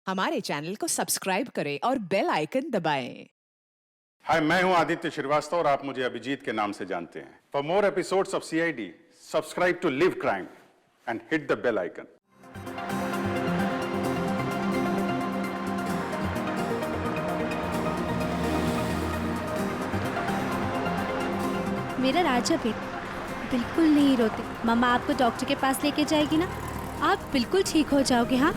हमारे चैनल को सब्सक्राइब करें और बेल आइकन दबाएं। हाय, मैं हूं आदित्य श्रीवास्तव और आप मुझे अभिजीत के नाम से जानते हैं। For more episodes of CID, subscribe to live crime and hit the bell icon. मेरा राजा बिल्कुल नहीं रोते। मम्मा आपको डॉक्टर के पास लेके जाएगी ना, आप बिल्कुल ठीक हो जाओगे। हाँ,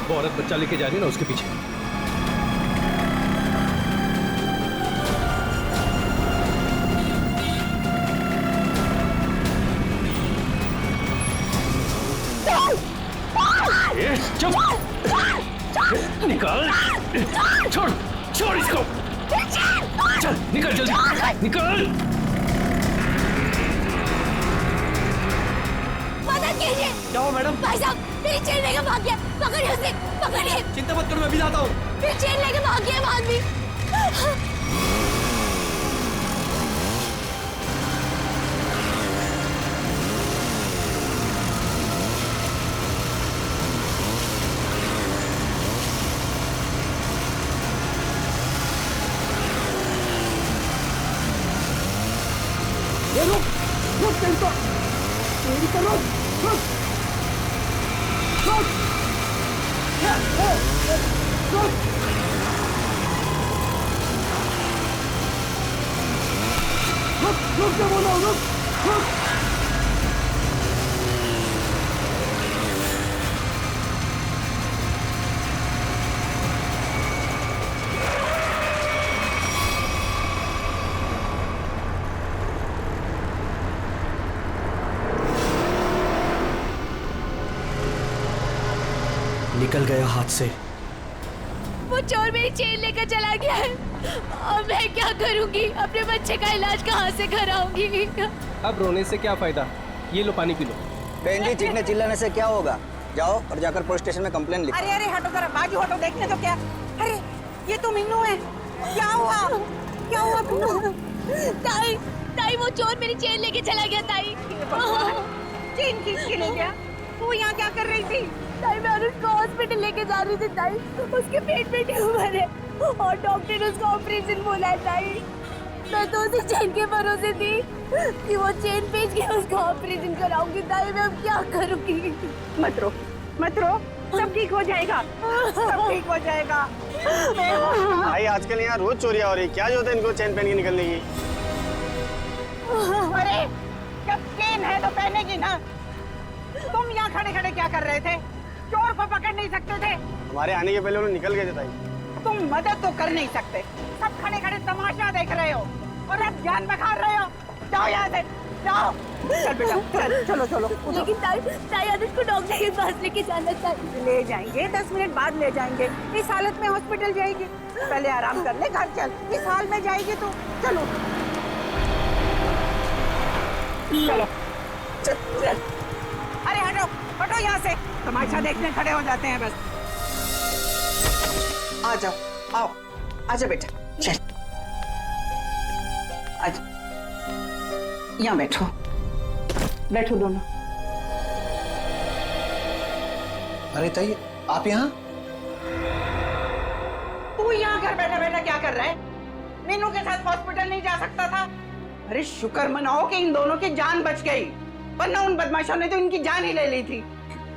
वो औरत बच्चा लेके जा रही है ना, उसके पीछे। चुप! निकल! छोड़! छोड़ इसको! चल, निकल जल्दी! निकल! मदद कीजिए! क्या हुआ मैडम? भाई साहब, मेरी चेन लेके भाग गया। पकड़िए उसे, पकड़िए! चिंता मत करो, मैं भी जाता हूँ। मेरी चेन लेके भाग गया वो आदमी। निकल गया हाथ से। वो चोर मेरी चेन लेकर चला गया है। अब मैं क्या करूंगी? अपने बच्चे का इलाज कहाँ से कराऊंगी? अब रोने से क्या फायदा? ये लो, पानी पी लो। बहन जी, चीखने चिल्लाने से क्या होगा? जाओ और जाकर पुलिस स्टेशन में कंप्लेन लिखो। अरे अरे हटो जरा, बाजू हटो, देखने तो क्या। अरे ये तो मिन्नू है। क्या हुआ? क्या हुआ मिन्नू? ताई, ताई वो चोर मेरी चेन लेके चला गया। ताई, चेन खींच के ले गया? तू यहाँ क्या कर रही थी? ताई मैं उसको हॉस्पिटल लेके जा रही थी। ताई, उसके पेट में ट्यूमर है और डॉक्टर ने उसका ऑपरेशन बोला है। ताई, मैं तो उसी चेन के भरोसे थी कि वो चेन बेच के उसका ऑपरेशन कराऊंगी। ताई मैं अब क्या करूंगी? मत रो, मत रो, सब ठीक हो जाएगा, सब ठीक हो जाएगा। भाई आजकल यहाँ रोज चोरियां हो रही, क्या जरूरत है इनको चेन पहन के निकलने की? अरे जब चेन है तो पहनेगी ना। तुम यहाँ खड़े खड़े क्या कर रहे थे? चोर को पकड़ नहीं सकते थे? हमारे आने के पहले उन्होंने निकल गए थे भाई। तुम मदद तो कर नहीं सकते, सब खड़े खड़े तमाशा देख रहे हो और अब जान बखार रहे हो। जाओ यहाँ से, जाओ। चल बेटा, चल, चलो चलो। लेकिन ताई, ताई आज उसको डॉक्टर के पास लेके जाना चाहिए। ले जाएंगे, 10 मिनट बाद ले जाएंगे। इस हालत में हॉस्पिटल जाएगी? पहले आराम कर ले, घर चल। इस हाल में जाएगी तो चलो चलो चल चल। अरे हटो हटो यहाँ से, तमाशा देखने खड़े हो जाते हैं बस। आ जाओ, आओ, आजा बेटा, चल आजा, यहाँ बैठो, बैठो दोनों। अरे ताई, आप यहाँ? तू यहाँ घर बैठा बैठा क्या कर रहा है? मीनू के साथ हॉस्पिटल नहीं जा सकता था? अरे शुक्र मनाओ कि इन दोनों की जान बच गई, वरना उन बदमाशों ने तो इनकी जान ही ले ली थी।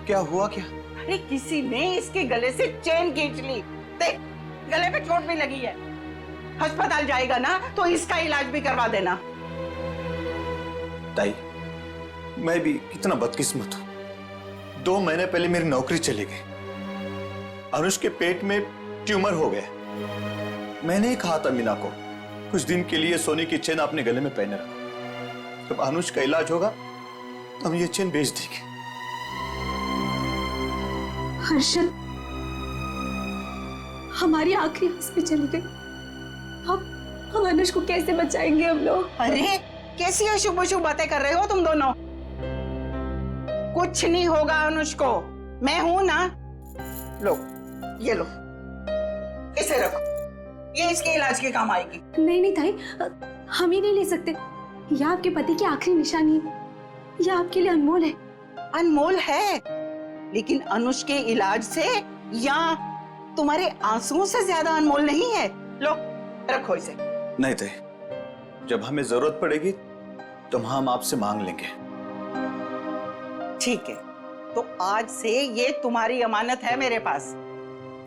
क्या हुआ क्या? अरे किसी ने इसके गले से चेन खींच ली। देख, गले पे चोट भी लगी है। अस्पताल जाएगा ना तो इसका इलाज भी करवा देना। ताई, मैं भी कितना बदकिस्मत हूं। 2 महीने पहले मेरी नौकरी चली गई। अनुष के पेट में ट्यूमर हो गया। मैंने ही कहा था मीना को कुछ दिन के लिए सोने की चेन अपने गले में पहने रखो। जब अनुष का इलाज होगा तो हम ये चेन बेच देंगे। हर्षद, हमारी आखिरी हंस पे चली गई। हम अनुष को कैसे बचाएंगे हम लोग? अरे कैसी अशुभ अशुभ बातें कर रहे हो तुम दोनों? कुछ नहीं होगा अनुष को, मैं हूं ना। लो ये लो, इसे रखो, ये इसके इलाज के काम आएगी। नहीं नहीं ताई, हम ही नहीं ले सकते। यह आपके पति की आखिरी निशानी है, यह आपके लिए अनमोल है। अनमोल है, लेकिन अनुष के इलाज से या तुम्हारे आंसुओं से ज्यादा अनमोल नहीं है। लो रखो इसे। नहीं थे, जब हमें जरूरत पड़ेगी तो हम आपसे मांग लेंगे। ठीक है, तो आज से ये तुम्हारी अमानत है मेरे पास।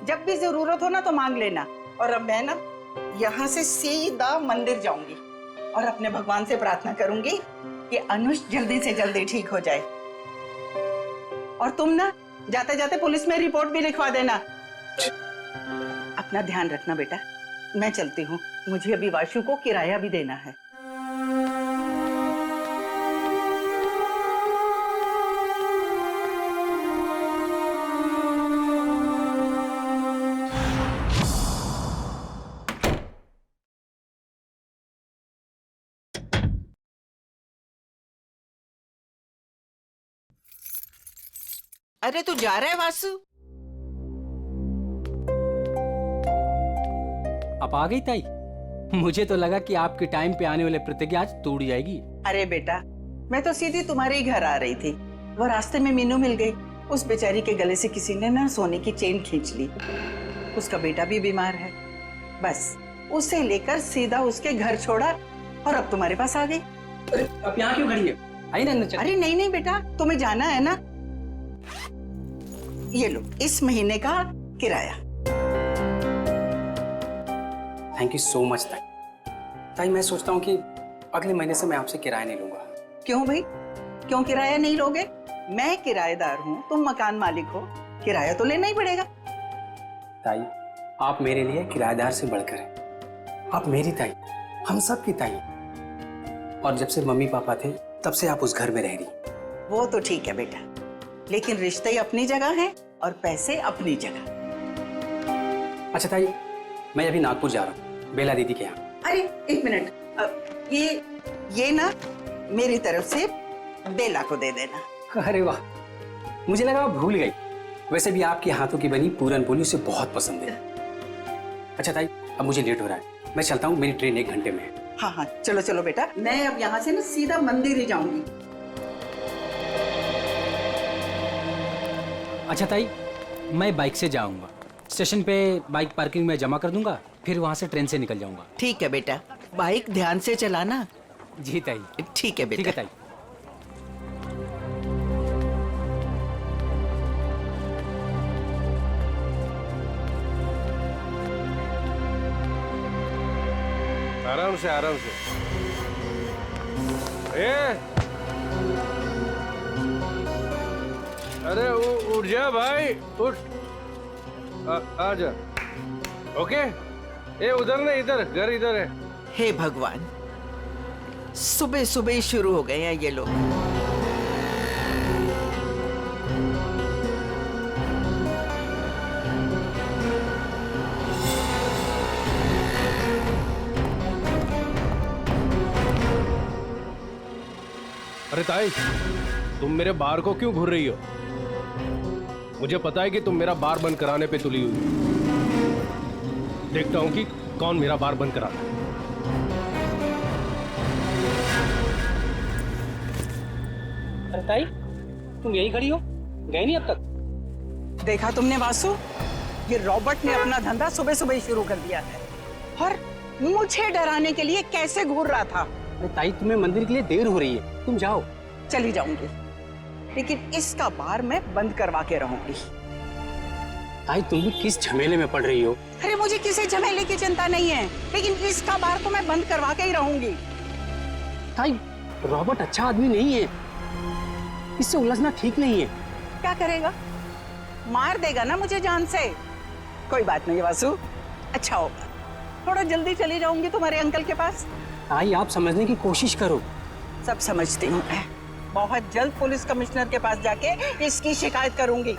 जब भी जरूरत हो ना तो मांग लेना। और अब मैं ना यहाँ से सीधा मंदिर जाऊंगी और अपने भगवान से प्रार्थना करूंगी कि अनुष जल्दी से जल्दी ठीक हो जाए। और तुम ना जाते जाते पुलिस में रिपोर्ट भी लिखवा देना। अपना ध्यान रखना बेटा, मैं चलती हूँ, मुझे अभी वाशु को किराया भी देना है। अरे तू जा रहा है वासु? आप आ गई ताई? मुझे तो लगा कि आपके टाइम पे आने वाले प्रतिज्ञा आज तोड़ जाएगी। अरे बेटा, मैं तो सीधी तुम्हारे ही घर आ रही थी। वो रास्ते में मीनू मिल गई। उस बेचारी के गले से किसी ने ना सोने की चेन खींच ली। उसका बेटा भी बीमार है। बस उसे लेकर सीधा उसके घर छोड़ा और अब तुम्हारे पास आ गई। अब यहाँ क्यों खड़ी है? आई ना अंदर चल। अरे नहीं नहीं बेटा, तुम्हें जाना है ना। ये लो, इस महीने का किराया। थैंक यू सो मच ताई। ताई मैं सोचता हूँ कि अगले महीने से मैं आपसे किराया नहीं लूंगा। क्यों भाई, क्यों किराया नहीं लोगे? मैं किराएदार हूँ, तुम मकान मालिक हो, किराया तो लेना ही पड़ेगा। ताई आप मेरे लिए किराएदार से बढ़कर हैं। आप मेरी ताई, हम सब की ताई। और जब से मम्मी पापा थे तब से आप उस घर में रह रही। वो तो ठीक है बेटा, लेकिन रिश्ते अपनी जगह हैं और पैसे अपनी जगह। अच्छा ताई, मैं अभी नागपुर जा रहा हूँ बेला दीदी के यहाँ। अरे एक मिनट, ये ना मेरी तरफ से बेला को दे देना। अरे वाह, मुझे लगा आप भूल गई। वैसे भी आपके हाथों की बनी पूरन पोली उसे बहुत पसंद है। अच्छा ताई, अब मुझे लेट हो रहा है, मैं चलता हूँ, मेरी ट्रेन 1 घंटे में है। हाँ हाँ चलो चलो बेटा, मैं अब यहाँ से ना सीधा मंदिर ही जाऊंगी। अच्छा ताई, मैं बाइक से जाऊंगा। स्टेशन पे बाइक पार्किंग में जमा कर दूंगा, फिर वहां से ट्रेन से निकल जाऊंगा। ठीक है बेटा, बाइक ध्यान से चलाना। जी ताई। ठीक है बेटा। ठीक है ताई। आराम से आराम से। अरे उठ जा भाई, उठ। आ जा। ओके, उधर नहीं, इधर, घर इधर है। हे भगवान, सुबह सुबह ही शुरू हो गए हैं ये लोग। अरे ताई, तुम मेरे बार को क्यों घूर रही हो? मुझे पता है कि तुम मेरा बार बंद कराने पे तुली हुई हो। देखता हूं कि कौन मेरा बार बंद कराता है। अरे ताई, तुम यही खड़ी हो, गए नहीं अब तक? देखा तुमने वासु, ये रॉबर्ट ने अपना धंधा सुबह सुबह ही शुरू कर दिया है और मुझे डराने के लिए कैसे घूर रहा था। अरे ताई, तुम्हें मंदिर के लिए देर हो रही है, तुम जाओ। चली जाऊंगी, लेकिन इसका बार मैं बंद करवा के रहूंगी। ताई, तुम भी किस झमेले में पड़ रही हो? अरे मुझे किसी झमेले की चिंता नहीं है, लेकिन इसका बार तो मैं बंद करवा के ही रहूंगी। ताई, रॉबर्ट अच्छा आदमी नहीं है, इससे उलझना ठीक नहीं है। क्या करेगा? मार देगा ना मुझे जान से। कोई बात नहीं वासु, अच्छा होगा, थोड़ा जल्दी चली जाऊंगी तुम्हारे अंकल के पास। ताई, आप समझने की कोशिश करो। सब समझती हूँ मैं, बहुत जल्द पुलिस कमिश्नर के पास जाके इसकी शिकायत करूंगी।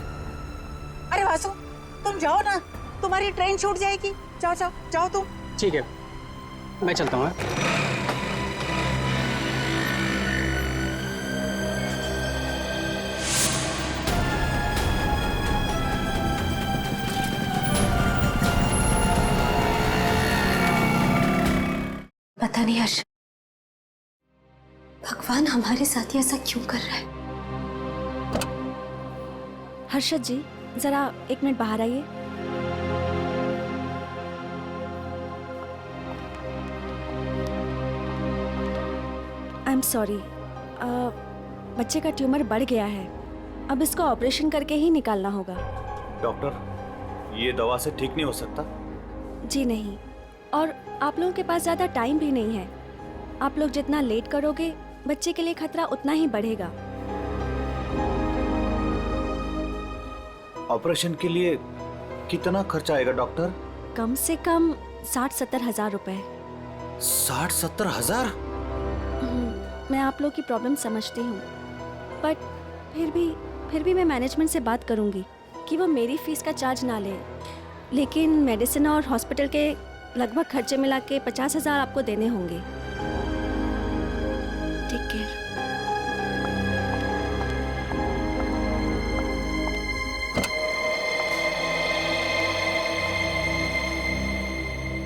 अरे वासु, तुम जाओ ना, तुम्हारी ट्रेन छूट जाएगी। जाओ जाओ जाओ तुम। ठीक है, मैं चलता हूँ। पता नहीं हर्ष, भगवान हमारे साथ ही ऐसा क्यों कर रहा है। हर्षद जी, जरा 1 मिनट बाहर आइए। आई एम सॉरी, बच्चे का ट्यूमर बढ़ गया है। अब इसको ऑपरेशन करके ही निकालना होगा। डॉक्टर, ये दवा से ठीक नहीं हो सकता? जी नहीं, और आप लोगों के पास ज़्यादा टाइम भी नहीं है। आप लोग जितना लेट करोगे, बच्चे के लिए खतरा उतना ही बढ़ेगा। ऑपरेशन के लिए कितना खर्चा आएगा डॉक्टर? कम से कम 60-70 हज़ार रुपए। 60-70 हजार? मैं आप लोग की प्रॉब्लम समझती हूँ, बट फिर भी मैं मैनेजमेंट से बात करूँगी कि वो मेरी फीस का चार्ज ना ले। लेकिन मेडिसिन और हॉस्पिटल के लगभग खर्चे मिला के 50,000 आपको देने होंगे। Take care.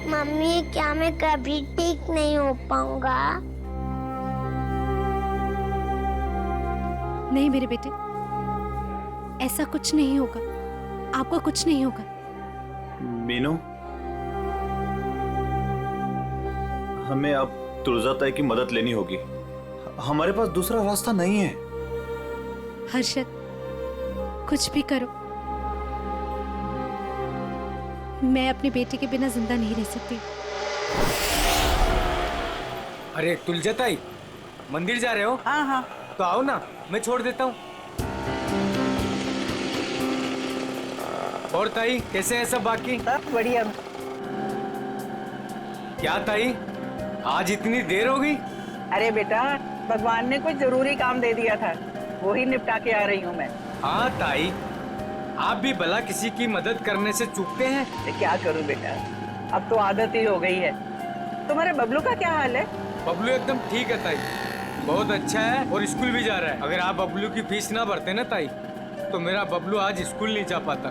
मम्मी, क्या मैं कभी ठीक नहीं हो पाऊंगा? नहीं मेरे बेटे, ऐसा कुछ नहीं होगा, आपको कुछ नहीं होगा। मीनू, हमें अब तुलजाताई की मदद लेनी होगी। हमारे पास दूसरा रास्ता नहीं है। हर्षद, कुछ भी करो, मैं अपने बेटे के बिना जिंदा नहीं रह सकती। अरे तुलजाताई, मंदिर जा रहे हो? हाँ हाँ, तो आओ ना, मैं छोड़ देता हूँ। और ताई, कैसे हैं सब बाकी? सब बढ़िया। क्या ताई, आज इतनी देर हो गई? अरे बेटा, भगवान ने कुछ जरूरी काम दे दिया था, वो ही निपटा के आ रही हूँ मैं। हाँ ताई, आप भी भला किसी की मदद करने से चूकते हैं? क्या करूँ बेटा, अब तो आदत ही हो गई है। तुम्हारे बबलू का क्या हाल है? बबलू एकदम ठीक है ताई, बहुत अच्छा है और स्कूल भी जा रहा है। अगर आप बबलू की फीस ना भरते ना ताई, तो मेरा बबलू आज स्कूल नहीं जा पाता।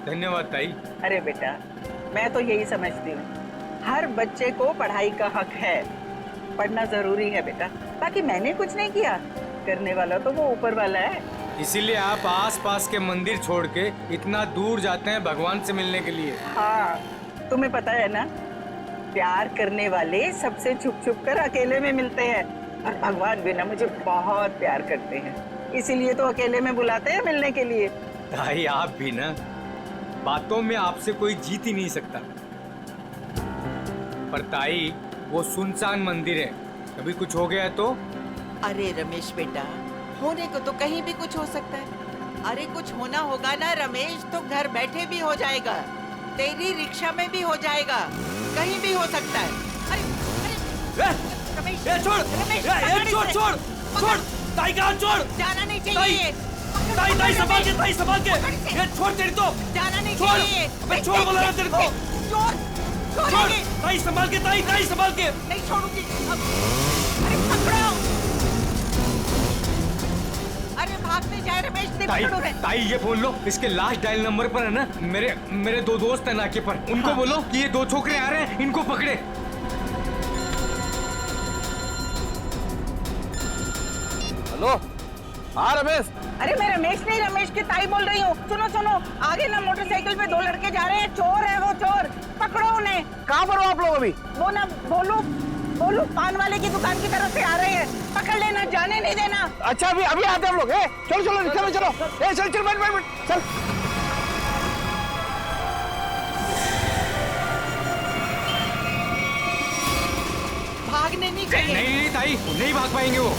धन्यवाद ताई। अरे बेटा, मैं तो यही समझती हूँ, हर बच्चे को पढ़ाई का हक है, पढ़ना जरूरी है बेटा। बाकी मैंने कुछ नहीं किया, करने वाला तो वो ऊपर वाला है। इसीलिए आप आस-पास के मंदिर छोड़ के इतना दूर जाते हैं भगवान से मिलने के लिए। हाँ, तुम्हें पता है ना, प्यार करने वाले सबसे छुप छुप कर अकेले में मिलते हैं, और भगवान भी ना मुझे बहुत प्यार करते हैं, इसीलिए तो अकेले में बुलाते हैं मिलने के लिए। ताई, आप भी ना, बातों में आपसे कोई जीत ही नहीं सकता। पर ताई, वो सुनसान मंदिर है, कभी कुछ हो गया तो? अरे रमेश बेटा, होने को तो कहीं भी कुछ हो सकता है। अरे कुछ होना होगा ना रमेश, तो घर बैठे भी हो जाएगा, तेरी रिक्शा में भी हो जाएगा, कहीं भी हो सकता है। अरे रमेश, रमेश, छोड़ ताई का हाथ छोड़, जाना नहीं चाहिए। ताई संभाल के, ताई संभाल के, ये छोड़ तेरी तो, जाना नहीं चाहिए। मैं छोड़ बोला ना तेरे को, छोड़ ताई संभाल के, ताई संभाल के। नहीं छोड़ूंगी। अरे पकड़ो, अरे भागने जाए रमेश, ताई ये बोल लो, इसके लास्ट डायल नंबर पर है ना, मेरे 2 दोस्त हैं नाके पर, उनको बोलो कि ये 2 छोकरे आ रहे हैं, इनको पकड़े। हेलो, हाँ रमेश। अरे मैं रमेश नहीं, रमेश की ताई बोल रही हूँ। सुनो सुनो, आगे ना मोटरसाइकिल पे 2 लड़के जा रहे हैं, चोर है वो, चोर, पकड़ो उन्हें। कहाँ पर हो आप लोग अभी? वो ना बोलू पान वाले की दुकान की तरफ से आ रहे हैं, पकड़ लेना, जाने नहीं देना। अच्छा, अभी आते हैं हम लोग। चलो रिक्शा में चलो, चल बैठ चल। भागने नहीं चाहिए। नहीं ताई, नहीं भाग पाएंगे वो।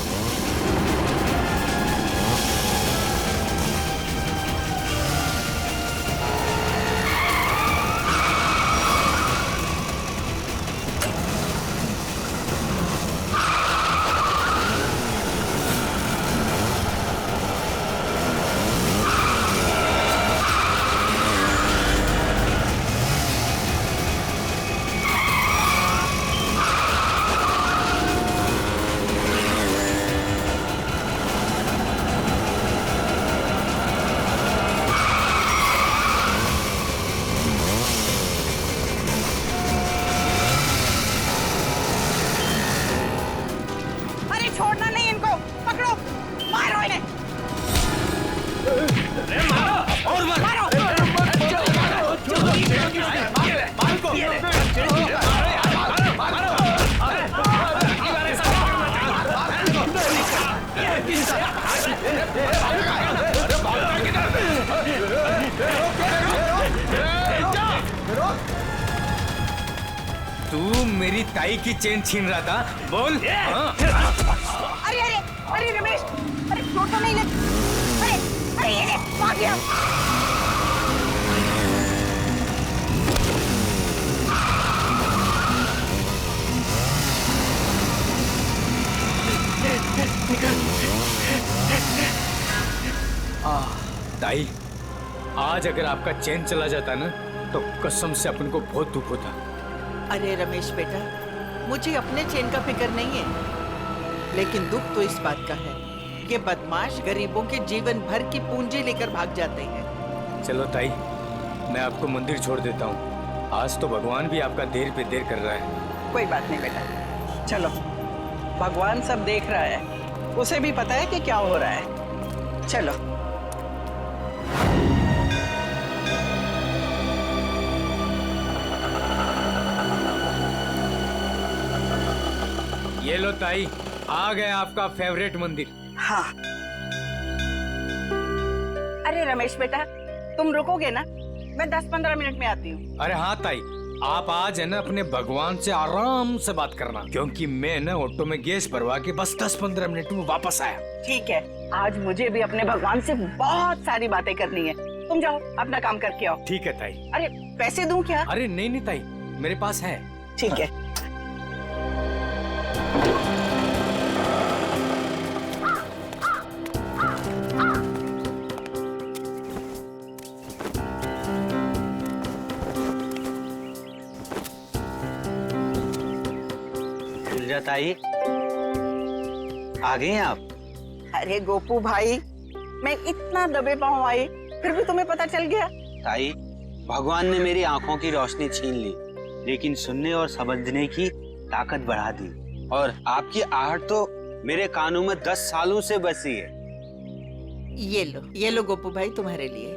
मेरी ताई की चेन छीन रहा था? बोल। हाँ? अरे अरे अरे रमेश, अरे फोटो नहीं लग, अरे अरे ये भाग गया। ताई, आज अगर आपका चैन चला जाता ना तो कसम से अपन को बहुत दुख होता। अरे रमेश बेटा, मुझे अपने चैन का फिक्र नहीं है, लेकिन दुख तो इस बात का है कि बदमाश गरीबों के जीवन भर की पूंजी लेकर भाग जाते हैं। चलो ताई, मैं आपको मंदिर छोड़ देता हूँ। आज तो भगवान भी आपका देर पे देर कर रहा है। कोई बात नहीं बेटा, चलो, भगवान सब देख रहा है, उसे भी पता है कि क्या हो रहा है। चलो। ये लो ताई, आ गया आपका फेवरेट मंदिर। हाँ। अरे रमेश बेटा, तुम रुकोगे ना? मैं 10-15 मिनट में आती हूँ। अरे हाँ ताई, आप आज है ना अपने भगवान से आराम से बात करना, क्योंकि मैं ना ऑटो में गैस भरवा के बस 10-15 मिनट में वापस आया। ठीक है, आज मुझे भी अपने भगवान से बहुत सारी बातें करनी है। तुम जाओ, अपना काम करके आओ। ठीक है ताई। अरे पैसे दूं क्या? अरे नहीं नहीं ताई, मेरे पास है। ठीक है। ताई, आ गए हैं आप? अरे गोपू भाई, मैं इतना दबे पाँव आई, फिर भी तुम्हें पता चल गया? ताई, भगवान ने मेरी आंखों की रोशनी छीन ली, लेकिन सुनने और समझने की ताकत बढ़ा दी। और आपकी आहट तो मेरे कानों में 10 सालों से बसी है। ये लो गोपू भाई, तुम्हारे लिए।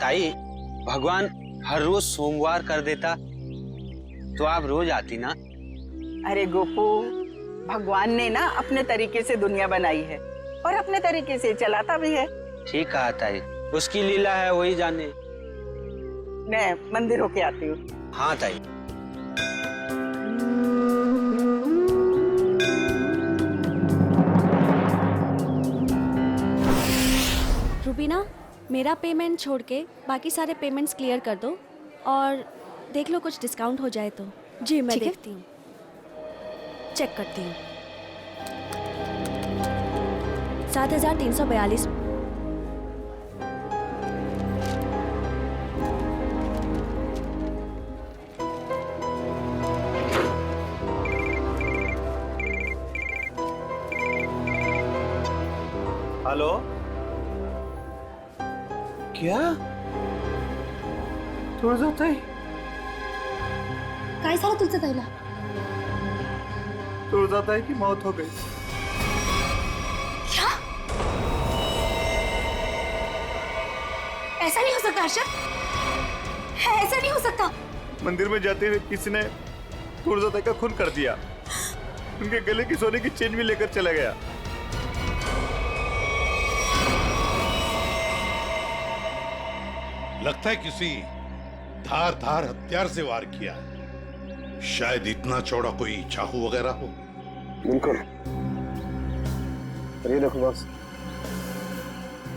ताई, भगवान हर रोज सोमवार कर देता तो आप रोज आती ना। अरे गोपू, भगवान ने ना अपने तरीके से दुनिया बनाई है और अपने तरीके से चलाता भी है। ठीक कहा ताई, उसकी लीला है, वही जाने। मैं मंदिर होके आती हूँ। हाँ ताई। रुबीना, मेरा पेमेंट छोड़ के बाकी सारे पेमेंट्स क्लियर कर दो और देख लो कुछ डिस्काउंट हो जाए तो। जी मैं देखती हूँ, चेक करती हूँ। 7,342। हेलो, क्या तुळजाताई? काय झालं तुझं ताईला? तुळजाताई की मौत हो गई। क्या? ऐसा नहीं हो सकता अर्शद, ऐसा नहीं हो सकता। मंदिर में जाते हुए किसी ने तुळजाताई का खून कर दिया, उनके गले की सोने की चेन भी लेकर चला गया। लगता है किसी धार हथियार से वार किया है। शायद इतना चौड़ा कोई चाकू वगैरह हो। बिल्कुल। ये देखो बस,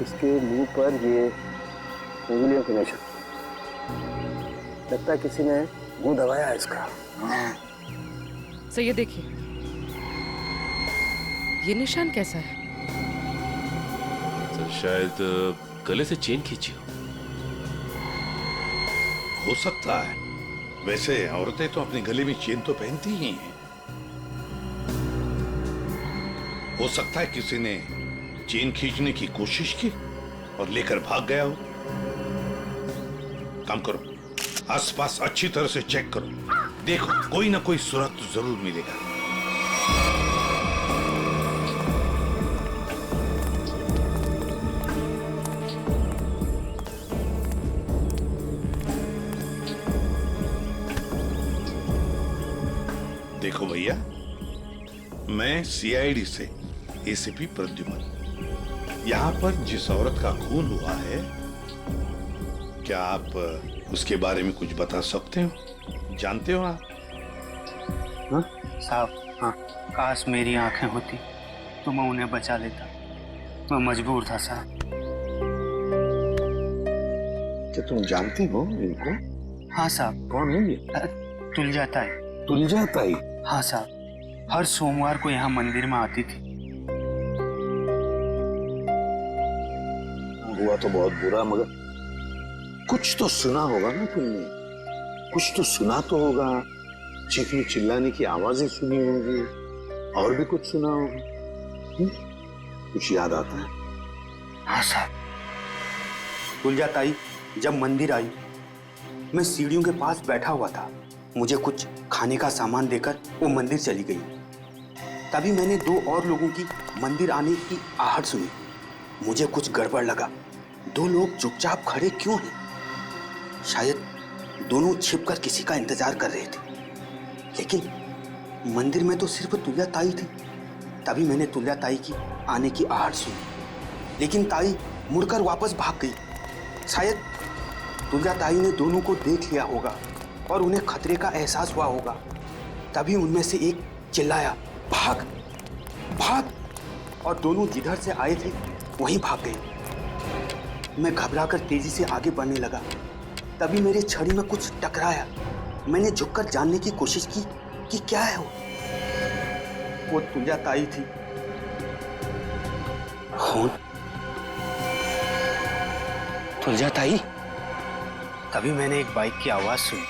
इसके मुंह पर ये उंगलियों के निशान। लगता है किसी ने मुंह दबाया है इसका। सो ये देखिए, ये निशान कैसा है? सर, शायद गले से चेन खींची हो सकता है। वैसे औरतें तो अपने गले में चेन तो पहनती ही हैं। हो सकता है किसी ने चेन खींचने की कोशिश की और लेकर भाग गया हो। काम करो, आसपास अच्छी तरह से चेक करो, देखो कोई ना कोई सुराग तो जरूर मिलेगा। देखो भैया, मैं सीआईडी से एसीपी प्रद्युमन, यहाँ पर जिस औरत का खून हुआ है, क्या आप उसके बारे में कुछ बता सकते हो? जानते हो आप? साहब, हाँ, काश मेरी आंखें होती तो मैं उन्हें बचा लेता। मैं मजबूर था साहब। क्या तुम जानती हो इनको? हाँ साहब। कौन है ये? तुलजा ताई। तुलजा ताई? हाँ साहब, हर सोमवार को यहाँ मंदिर में आती थी। हुआ तो बहुत बुरा, मगर कुछ तो सुना होगा ना तुमने? कुछ तो सुना तो होगा, चीखने चिल्लाने की आवाजें सुनी होंगी, और भी कुछ सुना होगा। कुछ याद आता है? हाँ साहब, तुलजा ताई जब मंदिर आई, मैं सीढ़ियों के पास बैठा हुआ था। मुझे कुछ खाने का सामान देकर वो मंदिर चली गई। तभी मैंने 2 और लोगों की मंदिर आने की आहट सुनी। मुझे कुछ गड़बड़ लगा। 2 लोग चुपचाप खड़े क्यों हैं? शायद दोनों छिपकर किसी का इंतजार कर रहे थे। लेकिन मंदिर में तो सिर्फ तुलजा ताई थी। तभी मैंने तुलजा ताई की आने की आहट सुनी, लेकिन ताई मुड़कर वापस भाग गई। शायद तुलजा ताई ने दोनों को देख लिया होगा और उन्हें खतरे का एहसास हुआ होगा। तभी उनमें से एक चिल्लाया, भाग भाग, और दोनों जिधर से आए थे वहीं भाग गए। मैं घबराकर तेजी से आगे बढ़ने लगा। तभी मेरे छड़ी में कुछ टकराया। मैंने झुककर जानने की कोशिश की कि क्या है वो तुलजा ताई थी। कौन? तुलजा ताई? तभी मैंने एक बाइक की आवाज सुनी।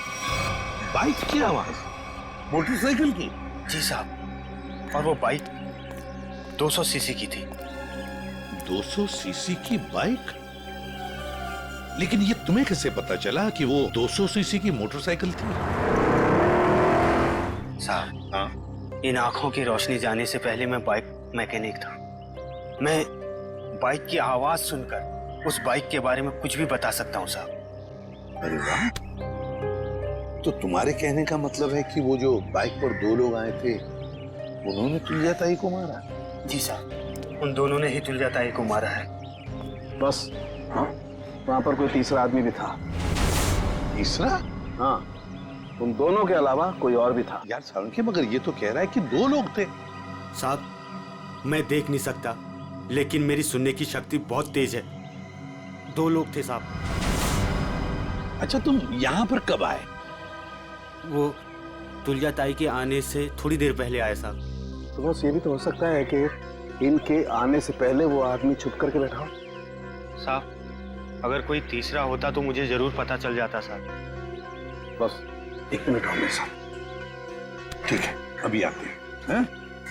बाइक की आवाज? मोटरसाइकिल की? जी साहब, और वो बाइक 200 सीसी की थी। 200 सीसी की बाइक? लेकिन ये तुम्हें कैसे पता चला कि वो 200 सीसी की मोटरसाइकिल थी? साहब, हाँ, इन आंखों की रोशनी जाने से पहले मैं बाइक मैकेनिक था। मैं बाइक की आवाज सुनकर उस बाइक के बारे में कुछ भी बता सकता हूँ साहब। अरे वाह! तो तुम्हारे कहने का मतलब है कि वो जो बाइक पर 2 लोग आए थे, उन्होंने तुलजा ताई को मारा? जी साहब, उन दोनों ने ही तुलजा ताई को मारा है। बस, हाँ, वहाँ पर कोई तीसरा आदमी भी था। तीसरा? हाँ, उन दोनों के अलावा कोई और भी था। यार सालुंखे, मगर ये तो कह रहा है कि 2 लोग थे। साहब, मैं देख नहीं सकता, लेकिन मेरी सुनने की शक्ति बहुत तेज है। 2 लोग थे साहब। अच्छा, तुम यहाँ पर कब आए? वो तुलजा ताई के आने से थोड़ी देर पहले आए साहब। तो बस ये भी तो हो सकता है कि इनके आने से पहले वो आदमी छुप करके बैठा हो। साहब, अगर कोई तीसरा होता तो मुझे जरूर पता चल जाता साहब। बस 1 मिनट और मेरे साथ। ठीक है, अभी आते हैं।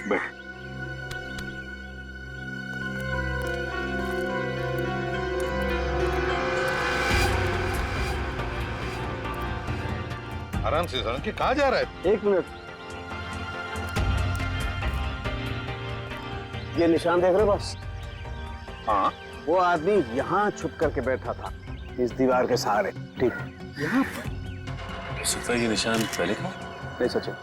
बैठ। आराम से सालुंखे, कहाँ जा रहा है? 1 मिनट। ये निशान देख रहे हो बस? हाँ, वो आदमी यहाँ छुप करके बैठा था, इस दीवार के सहारे। ठीक, यहाँ पर। सकता है ये निशान पहले का? नहीं सचिन,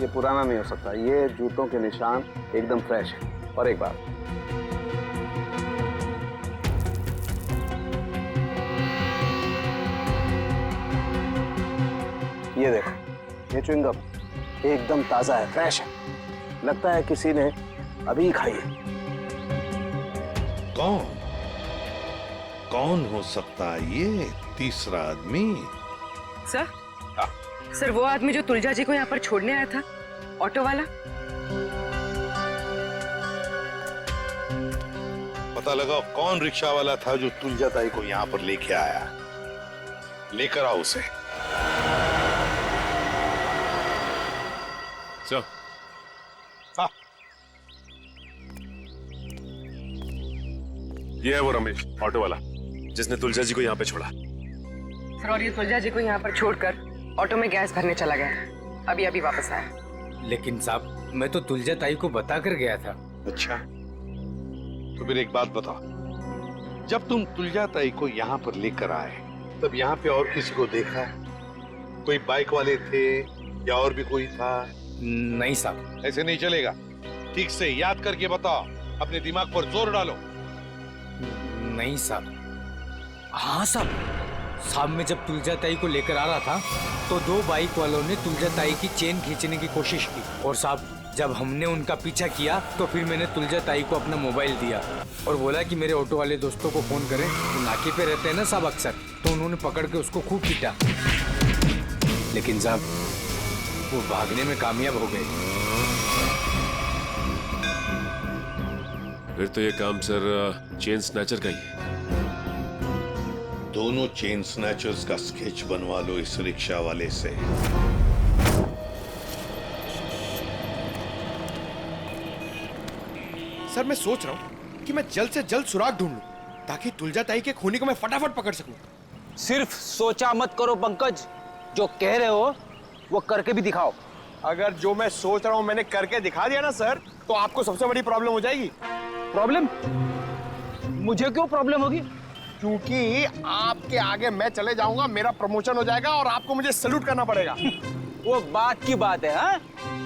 ये पुराना नहीं हो सकता। ये जूतों के निशान एकदम फ्रेश है। और एक बात, ये देखो, ये च्युइंगम एकदम ताजा है, फ्रेश है। लगता है किसी ने अभी खाई है। कौन हो सकता है ये तीसरा आदमी? सर, वो आदमी जो तुलजा जी को यहाँ पर छोड़ने आया था, ऑटो वाला। पता लगा कौन रिक्शा वाला था जो तुलजा ताई को यहाँ पर लेके आया। लेकर आओ उसे। सर, ये है वो रमेश, ऑटो वाला, जिसने तुलजा जी को यहाँ पे छोड़ा। सर, और ये तुलजा जी को यहाँ पर छोड़कर ऑटो में गैस भरने चला गया। अभी अभी वापस आया। लेकिन साहब, मैं तो तुलजा ताई को बता कर गया था। अच्छा, तो फिर एक बात बताओ, जब तुम तुलजा ताई को यहाँ पर लेकर आए, तब यहाँ पे और किसी को देखा है? कोई बाइक वाले थे या और भी कोई था? नहीं साहब। ऐसे नहीं चलेगा, ठीक से याद करके बताओ, अपने दिमाग पर जोर डालो। नहीं साहब। हाँ साहब, शाम में जब तुलजा ताई को लेकर आ रहा था तो दो बाइक वालों ने तुलजा ताई की चेन खींचने की कोशिश की और साहब जब हमने उनका पीछा किया तो फिर मैंने तुलजा ताई को अपना मोबाइल दिया और बोला कि मेरे ऑटो वाले दोस्तों को फोन करें। तो नाके पे रहते हैं ना साहब अक्सर, तो उन्होंने पकड़ के उसको खूब पीटा, लेकिन साहब वो भागने में कामयाब हो गए। फिर तो ये काम सर चेन स्नैचर का ही है। दोनों चेन स्नैचर्स का स्केच बनवा लो इस रिक्शा वाले से। सर मैं सोच रहा हूँ कि मैं जल्द से जल्द सुराग ढूंढ लूं ताकि तुलजा ताई के खूनी को मैं फटाफट पकड़ सकूं। सिर्फ सोचा मत करो पंकज, जो कह रहे हो वो करके भी दिखाओ। अगर जो मैं सोच रहा हूँ मैंने करके दिखा दिया ना सर, तो आपको सबसे बड़ी प्रॉब्लम हो जाएगी। प्रॉब्लम? मुझे क्यों प्रॉब्लम होगी? क्योंकि आपके आगे मैं चले जाऊंगा, मेरा प्रमोशन हो जाएगा और आपको मुझे सैल्यूट करना पड़ेगा। वो बात की बात है, हाँ?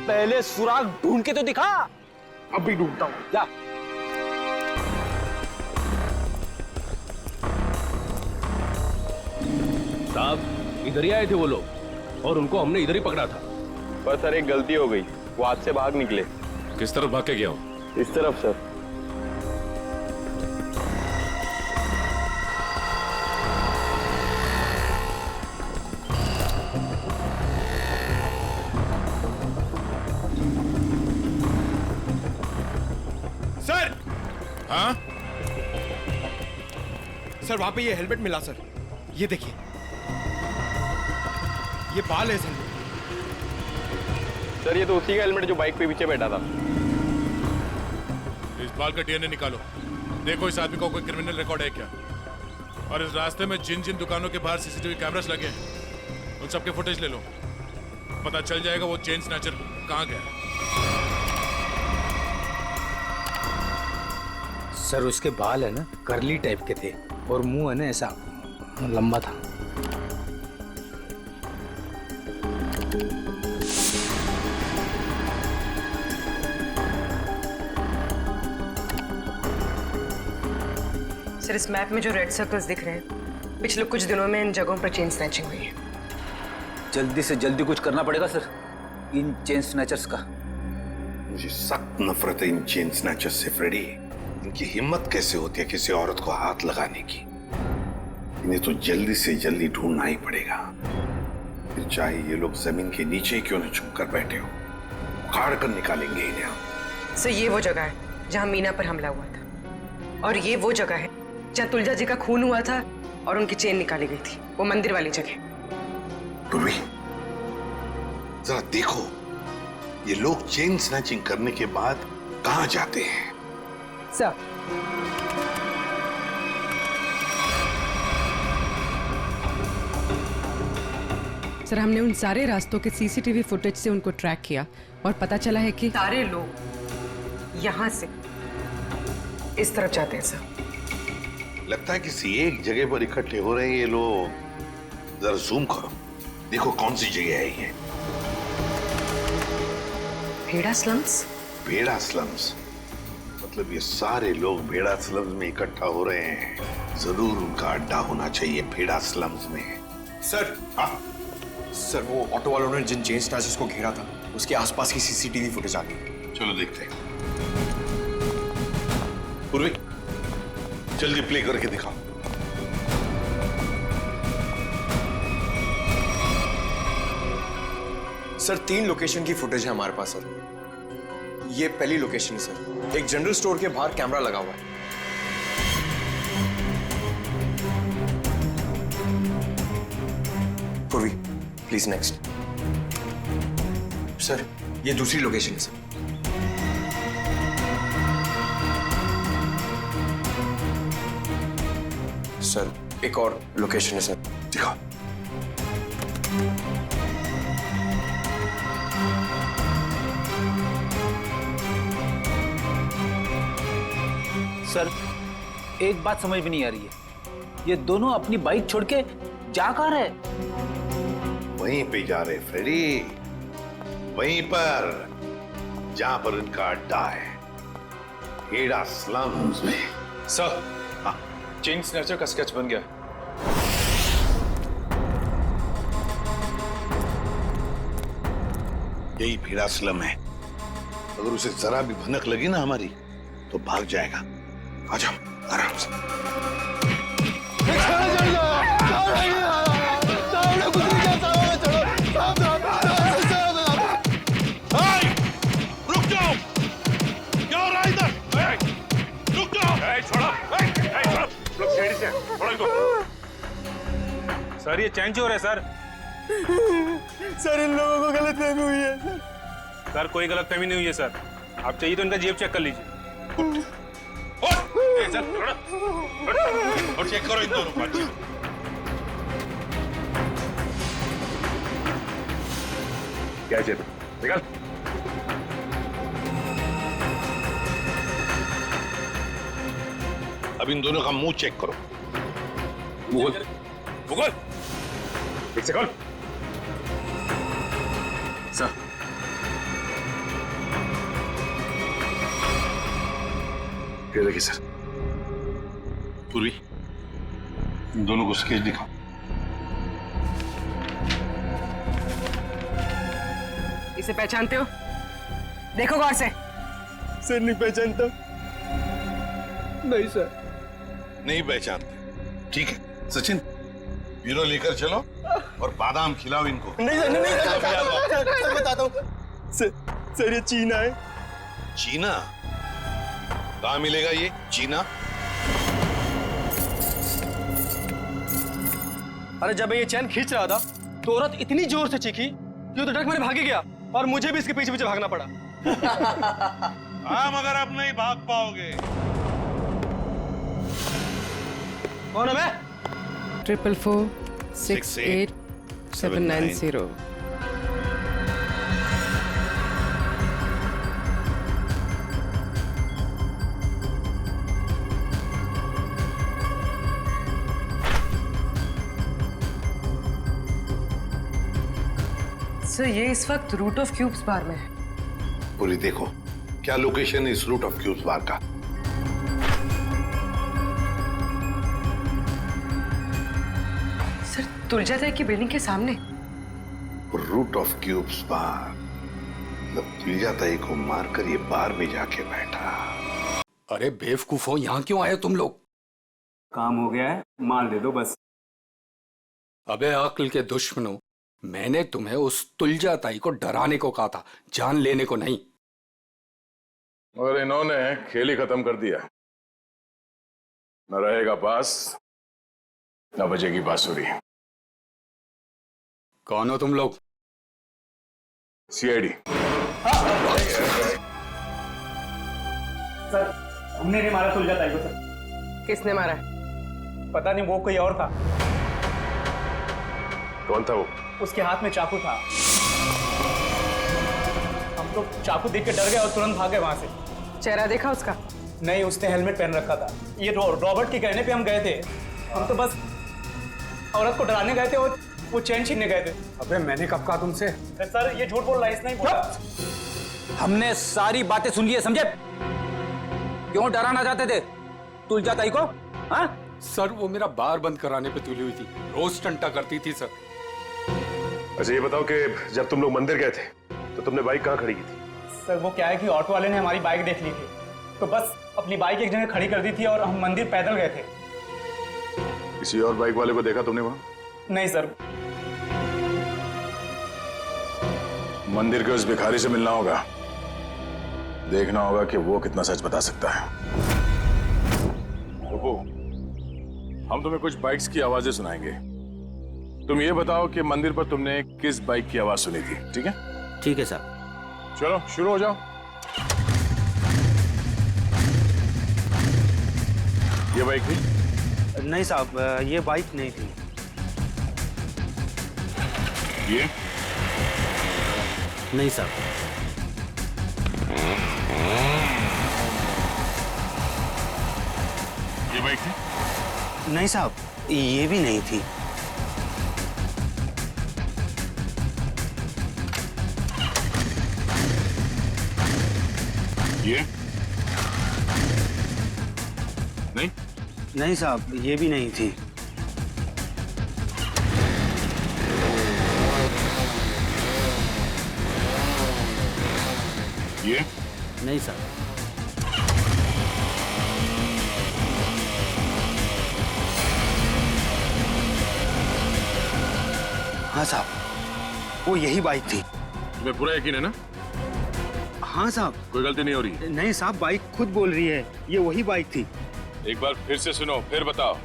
पहले सुराग ढूंढ के तो दिखा। अभी ढूंढता हूँ, जा। साहब इधर ही आए थे वो लोग और उनको हमने इधर ही पकड़ा था। पर सर एक गलती हो गई, वो हाथ से भाग निकले। किस तरफ भाग के गया हूँ? इस तरफ सर। सर! हाँ? सर वहां पे ये हेलमेट मिला सर, ये देखिए, ये बाल है सर। सर ये तो उसी का हेलमेट जो बाइक पे पीछे बैठा था। इस बाल का डीएनए निकालो, देखो इस आदमी का कोई क्रिमिनल रिकॉर्ड है क्या। और इस रास्ते में जिन जिन दुकानों के बाहर सीसीटीवी कैमरास लगे हैं उन सबके फुटेज ले लो, पता चल जाएगा वो चेन स्नैचर कहाँ गया। सर उसके बाल है ना करली टाइप के थे और मुंह है ना ऐसा लंबा था। सर इस मैप में जो रेड सर्कल्स दिख रहे हैं, पिछले कुछ दिनों में इन जगहों पर चेन स्नैचिंग हुई है। जल्दी से जल्दी कुछ करना पड़ेगा सर इन चेन स्नैचर्स का। मुझे सख्त नफरत है इन चेन स्नैचर्स से फ्रेडी। इनकी हिम्मत कैसे होती है किसी औरत को हाथ लगाने की। इन्हें तो जल्दी से जल्दी ढूंढना ही पड़ेगा, फिर चाहे ये लोग जमीन के नीचे क्यों न छुप कर बैठे हो, उखाड़ कर निकालेंगे इन्हें हम। सर ये वो जगह है जहाँ मीना पर हमला हुआ था, और ये वो जगह है जहाँ तुलजा जी का खून हुआ था और उनकी चेन निकाली गई थी, वो मंदिर वाली जगह। पूर्वी जरा देखो, ये लोग चेन स्नैचिंग करने के बाद कहाँ जाते हैं? सर सर हमने उन सारे रास्तों के सीसीटीवी फुटेज से उनको ट्रैक किया और पता चला है कि सारे लोग यहाँ से इस तरफ जाते हैं सर। लगता है किसी एक जगह पर इकट्ठे हो रहे हैं ये लोग। जरा जूम करो, देखो कौन सी जगह है ये। भेड़ा स्लम्स? भेड़ा स्लम्स मतलब ये सारे लोग भेड़ा स्लम्स में इकट्ठा हो रहे हैं। जरूर उनका अड्डा होना चाहिए भेड़ा स्लम्स में। सर सर वो ऑटो वालों ने जिन चेन स्नैचर्स को घेरा था उसके आसपास की सीसीटीवी फुटेज आ गई। चलो देखते हैं। पूर्वी जल्दी प्ले करके दिखाओ। सर 3 लोकेशन की फुटेज है हमारे पास सर। ये पहली लोकेशन है सर, एक जनरल स्टोर के बाहर कैमरा लगा हुआ है। पूर्वी प्लीज नेक्स्ट। सर ये दूसरी लोकेशन है सर। सर एक और लोकेशन है सर, दिखाओ। सर एक बात समझ में नहीं आ रही है, ये दोनों अपनी बाइक छोड़ के जा कहाँ रहे? वहीं पे जा रहे फ्रेडी, वहीं पर जहां पर इनका अड्डा है, भेड़ा स्लम्स में। सर चेन स्नैचर का स्केच बन गया। यही भीड़ास्लम है। अगर उसे जरा भी भनक लगी ना हमारी तो भाग जाएगा। आ जाओ आराम से। रुक जाओ, क्या हो रहा है इधर? रुक जाओ। छोड़ो, लोग सीढ़ी से छोड़ो इनको। सर ये चैन चोर है सर। सर इन लोगों को गलतफहमी हुई है। सर कोई गलतफहमी नहीं हुई है सर। आप चाहिए तो इनका जेब चेक कर लीजिए। सर और चेक करो इन दोनों को। क्या जेब निकल। अब इन दोनों का मुंह चेक करो। गूगल एक सेकंड। सर ये देखिए सर। पूर्वी इन दोनों को स्केच दिखाओ। इसे पहचानते हो? देखो गौर से। सर नहीं पहचानता। नहीं सर। नहीं पहचानते, ठीक है। सचिन ब्यूरो लेकर चलो और बादाम खिलाओ इनको। नहीं सर, नहीं सर, बताता हूँ। सर ये चीना है। चीना? कहाँ मिलेगा ये चीना? अरे जब ये चैन खींच रहा था तो औरत इतनी जोर से चीखी कि वो तो डर मैंने भागे गया और मुझे भी इसके पीछे पीछे भागना पड़ा। हाँ मगर अब नहीं भाग पाओगे। कौन है मैं? 444 68 790। सर ये इस वक्त रूट ऑफ क्यूब्स बार में है। पूरी देखो क्या लोकेशन है इस रूट ऑफ क्यूब्स बार का। सर तुलजाताई की बिल्डिंग के सामने। रूट ऑफ क्यूब्स बार मतलब तुलजाताई को मारकर ये बार में जाके बैठा। अरे बेवकूफो, यहाँ क्यों आए तुम लोग? काम हो गया है, माल दे दो बस। अबे अक्ल के दुश्मनों, मैंने तुम्हें उस तुलजाताई को डराने को कहा था, जान लेने को नहीं। और इन्होंने खेल ही खत्म कर दिया। न रहेगा पास न बजेगी बांसुरी। कौन हो तुम लोग? सीआईडी। सर हमने नहीं मारा तुलजाताई को सर। किसने मारा? पता नहीं, वो कोई और था। कौन था वो? उसके हाथ में चाकू था। हम तो चाकू देख के डर गए और तुरंत भागे वहां से। चेहरा देखा उसका? नहीं, उसने हेलमेट पहन रखा था। ये रॉबर्ट के कहने पे हम गए थे। हम तो बस औरत को डराने गए थे और वो चैन छीनने गए थे। अबे मैंने कब कहा तुमसे? सर ये झूठ बोल रहा है, इसने ही बोला। हमने सारी बातें सुन ली है, समझे? क्यों डराना चाहते थे तुलजाताई को? हाँ सर, वो मेरा बार बंद कराने पे तुली हुई थी, रोज टंटा करती थी सर। अच्छा ये बताओ कि जब तुम लोग मंदिर गए थे तो तुमने बाइक कहाँ खड़ी की थी? सर वो क्या है कि ऑटो वाले ने हमारी बाइक देख ली थी, तो बस अपनी बाइक एक जगह खड़ी कर दी थी और हम मंदिर पैदल गए थे। किसी और बाइक वाले को देखा तुमने वहां? नहीं सर। मंदिर के उस भिखारी से मिलना होगा, देखना होगा कि वो कितना सच बता सकता है। रुको, हम तुम्हें कुछ बाइक्स की आवाजें सुनाएंगे। तुम ये बताओ कि मंदिर पर तुमने किस बाइक की आवाज सुनी थी, ठीक है? ठीक है सर। चलो शुरू हो जाओ। ये बाइक थी? नहीं साहब, ये बाइक नहीं थी। ये? नहीं साहब। ये बाइक थी? नहीं साहब, ये भी नहीं थी। ये? नहीं? नहीं साहब, ये भी नहीं थी। नहीं सर। हाँ साहब, वो यही बाइक थी। तुम्हें पूरा यकीन है ना? हाँ साहब। कोई गलती नहीं हो रही? नहीं साहब, बाइक खुद बोल रही है, ये वही बाइक थी। एक बार फिर से सुनो, फिर बताओ।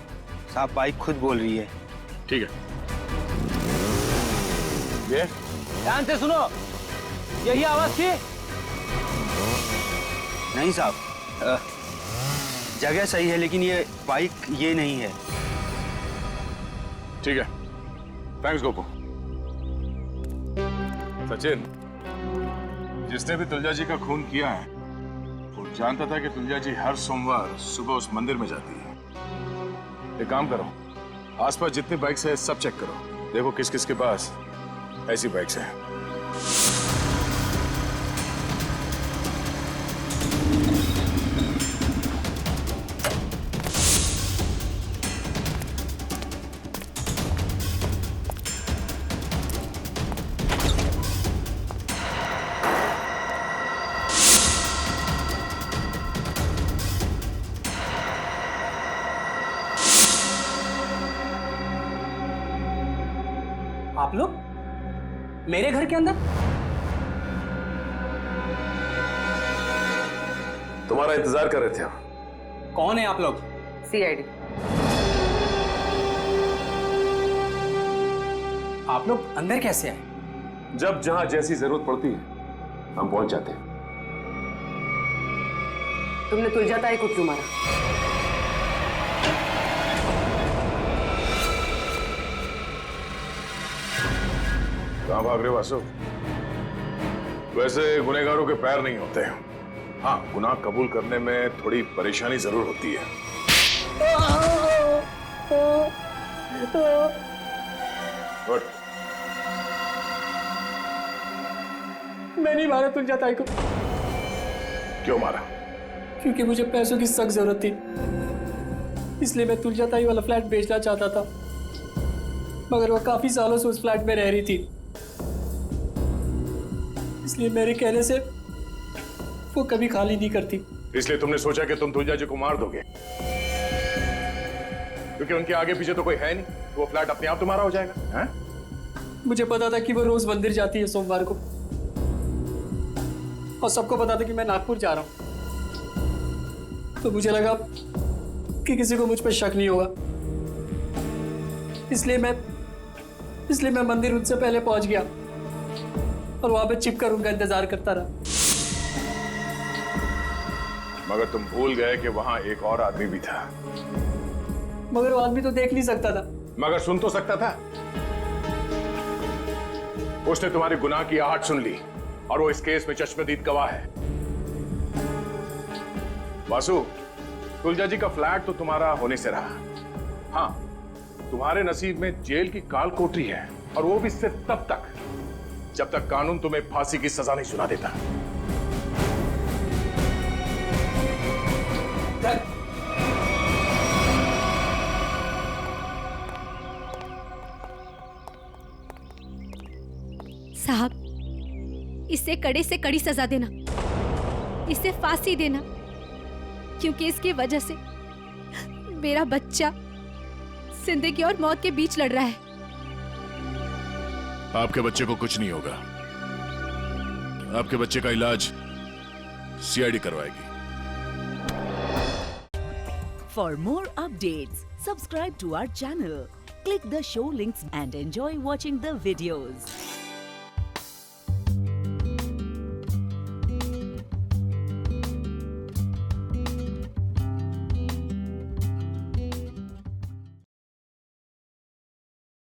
साहब बाइक खुद बोल रही है। ठीक है। ये ध्यान से सुनो, यही आवाज थी? नहीं साहब, जगह सही है लेकिन ये बाइक ये नहीं है। ठीक है, थैंक्स गोपू। सचिन, जिसने भी तुलजा जी का खून किया है वो जानता था कि तुलजा जी हर सोमवार सुबह उस मंदिर में जाती है। एक काम करो, आसपास जितने बाइक्स है सब चेक करो, देखो किस किस के पास ऐसी बाइक्स हैं। आप लोग मेरे घर के अंदर? तुम्हारा इंतजार कर रहे थे हम। कौन है आप लोग? सीआईडी। आप लोग अंदर कैसे आए? जब जहां जैसी जरूरत पड़ती है हम पहुंच जाते हैं। तुमने तुलजा ताई को क्यों मारा? कहां भाग रहे हो वासु? वैसे गुनहगारों के पैर नहीं होते। हाँ, गुनाह कबूल करने में थोड़ी परेशानी जरूर होती है। उठ। मैं नहीं मारा तुलजा ताई को। क्यों मारा? क्योंकि मुझे पैसों की सख्त जरूरत थी, इसलिए मैं तुलजा ताई वाला फ्लैट बेचना चाहता था, मगर वो काफी सालों से उस फ्लैट में रह रही थी, इसलिए मेरे कहने से वो कभी खाली नहीं करती। इसलिए तुमने सोचा कि तुम तुलजा जी को मार दोगे, क्योंकि उनके आगे पीछे तो कोई है नहीं, तो वो फ्लैट अपने आप तुम्हारा हो जाएगा। हैं? मुझे पता था कि वो रोज मंदिर जाती है सोमवार को, और सबको पता था कि मैं नागपुर जा रहा हूं, तो मुझे लगा कि किसी को मुझ पर शक नहीं होगा, इसलिए मैं मंदिर उनसे पहले पहुंच गया और वहां पे छिपकर उनका इंतजार करता रहा। मगर तुम भूल गए कि वहां एक और आदमी भी था। मगर वो आदमी तो देख नहीं सकता था। मगर सुन तो सकता था। उसने तुम्हारे गुनाह की आहट सुन ली और वो इस केस में चश्मदीद गवाह है। वासु, तुलजा जी का फ्लैट तो तुम्हारा होने से रहा। हाँ, तुम्हारे नसीब में जेल की काल कोठरी है, और वो भी सिर्फ तब तक जब तक कानून तुम्हें फांसी की सजा नहीं सुना देता। साहब, इसे कड़े से कड़ी सजा देना, इसे फांसी देना, क्योंकि इसकी वजह से मेरा बच्चा जिंदगी और मौत के बीच लड़ रहा है। आपके बच्चे को कुछ नहीं होगा। आपके बच्चे का इलाज सीआईडी करवाएगी। For more updates, subscribe to our channel, click the show links and enjoy watching the videos.